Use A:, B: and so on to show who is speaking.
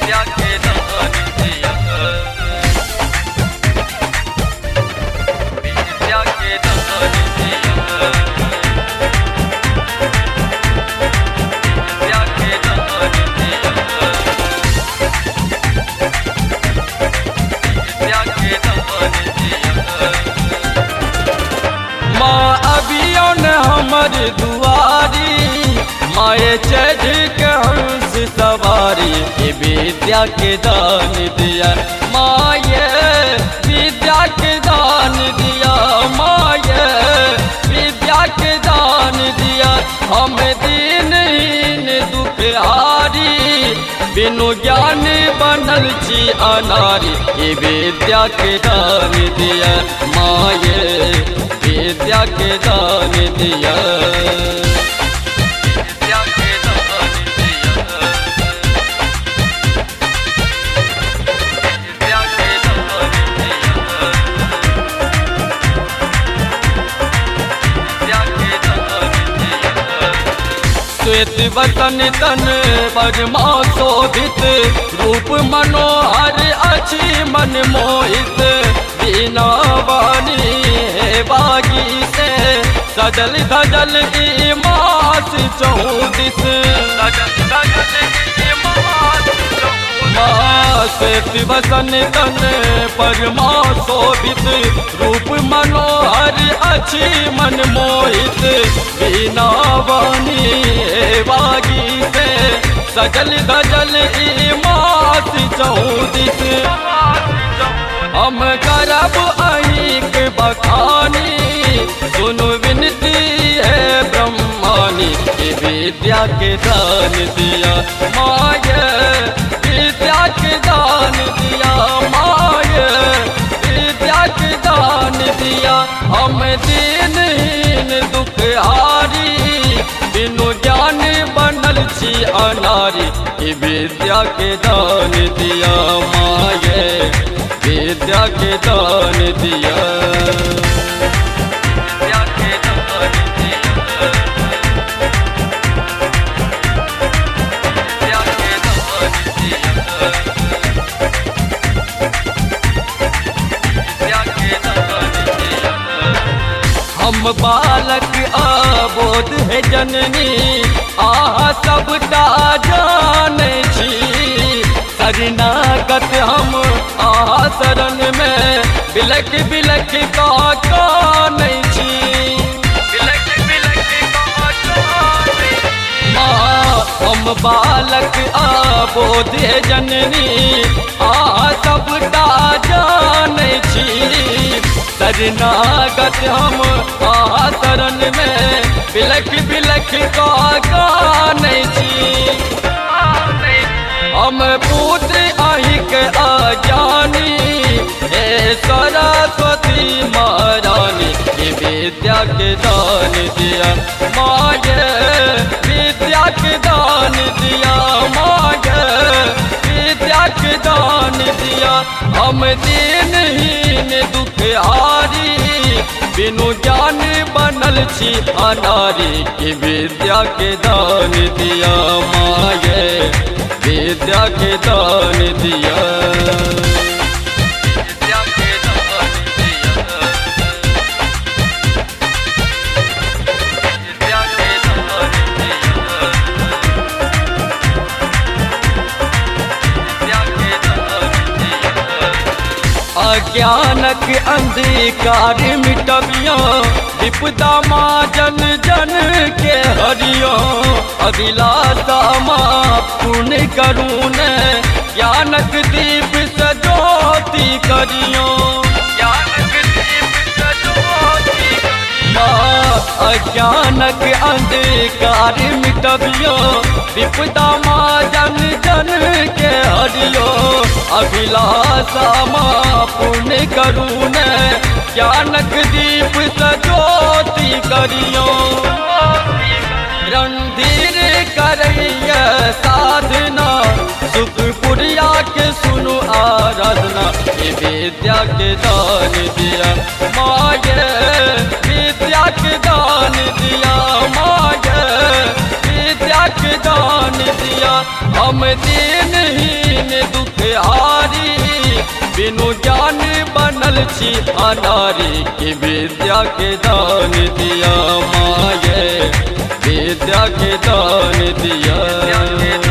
A: विद्या के दान दिया, विद्या के दान दिया, विद्या के दान दिया, विद्या के दान दिया। माँ अभियो न हमर दुआरी, माए चढ़ के हंस सवारी, ये विद्या के दान दिया। माए विद्या के दान दिया, माए विद्या के दान दिया। हम दीनहीन दुखहारी, बिनु ज्ञान बनल छी अनारी, ये विद्या के दान दिया। माए विद्या के दान दिया, विद्या के दान दिया, विद्या के दान दिया, विद्या के दान दिया। श्वेत वसन तन बरमा शोभित, रूप मनोहर अछि मन मोहित। बिना वाणी है बागी से, सजल धजल की मास चौदिस, सजल धजल की मास चौदिस। श्वेत वसन तन परमा शोभित, रूप मनोहर अछि मन मोहित। बिना वाणी है बागी से, सजल धजल की मास चौदिस। हम करब अहिक बखानी, सुनु विनती है ब्रह्मानी, ये विद्या के दान दिया। माए विद्या के दान दिया, माए विद्या के दान दिया। हम दीनहीन दुखहारी, बिनु ज्ञान बनल छी अनारी, ये विद्या के दान दिया। माए विद्या के दान दिया, विद्या के दान दिया, विद्या के दान दिया, विद्या के दान दिया। हम बालक अबोध है जननी, आहा सबटा जानै छी। शरणागत हम आहा शरण में, बिलख बिलख का कानै छी, बिलख बिलख का कानै छी। माँ हम बालक अबोध जननी, आहा सबटा जानै छी। शरणागत हम आहा शरण में, बिलख बिलख का कानै छी। हम पूत अहिक अजानी, हे सरस्वती महारानी, ये विद्या के दान दिया। माए विद्या के दान दिया, माए विद्या के दान दिया। हम दीनहीन दुखहारी, बिनु ज्ञान बनल छी अनारी, ये विद्या के दान दिया। माए विद्या के दान दिया, विद्या के दान दिया, विद्या के दान दिया, विद्या के दान दिया। अज्ञानक अंधकार मिटबियो, विपदा माँ जन जन के हरियो। अभिलाषा माँ पूर्ण करूँ न, ज्ञानक दीप सजोती करियो, ज्ञानक दीप सजोती करियो। अज्ञानक अंधकार मिटबियो, विपदा माँ जन जन के हरियो। अभिलाषा माँ पूर्ण करूँ न, ज्ञानक दीप सजोती करियो। रणधीर करैया साधना, सुखपुरिया के सुनु आराधना, ये विद्या के दान दिया। माए विद्या के दान दिया, माए विद्या के दान दिया। हम दीनहीन जीवन दुख हारी, बिनु ज्ञान बनल छी अनारी। की विद्या के दान दिया माये, विद्या के दान दिया।